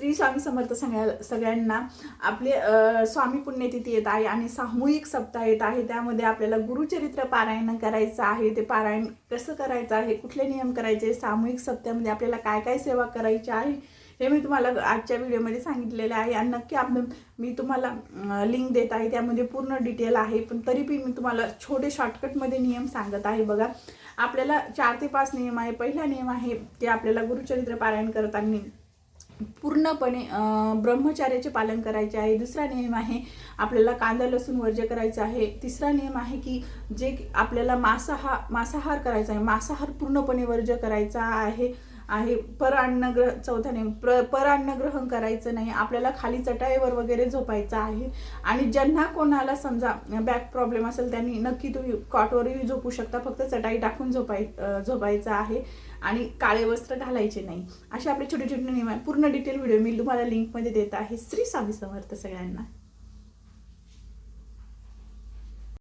श्री स्वामी समर्थ सगळ्यांना आपले स्वामी पुण्यतिथी येत आहे आणि सामूहिक सप्ताह येत आहे। त्यामध्ये आपल्याला गुरुचरित्र पारायण करायचं आहे। ते पारायण कसं करायचं आहे, कुठले नियम करायचे, सामूहिक सप्त्यामध्ये आपल्याला काय काय सेवा करायची आहे हे मी तुम्हाला आजच्या व्हिडिओमध्ये सांगितलेले आहे। आणि नक्की मी तुम्हाला लिंक देत आहे, त्यामध्ये पूर्ण डिटेल आहे। पण तरी पण मी तुम्हाला छोटे शॉर्टकटमध्ये नियम सांगत आहे। बघा, आपल्याला 4 ते 5 नियम आहे। पहिला नियम आहे की आपल्याला गुरुचरित्र पारायण करताना पूर्णपणे ब्रह्मचर्याचे पालन करायचे आहे। दुसरा नियम आहे आपल्याला कांदा लसूण वर्ज्य करायचं आहे। तिसरा नियम आहे की जे आपल्याला मांसाहार करायचा आहे, मांसाहार पूर्णपणे वर्ज्य करायचा आहे। चौथा नियम परान्न ग्रहण करायचं नाही, आपल्याला खाली चटाईवर वगैरे झोपायचं आहे। आणि ज्यांना कोणाला समजा बॅक प्रॉब्लेम असेल त्यांनी नक्की तुम्ही कॉटवरही झोपू शकता, फक्त चटाई टाकून झोपायचं आहे आणि काळे वस्त्र घालायचे नाही। असे आपले छोटे छोटे नियम आहे। पूर्ण डिटेल व्हिडिओ मी तुम्हाला लिंकमध्ये देत आहे। श्री स्वामी समर्थ सगळ्यांना।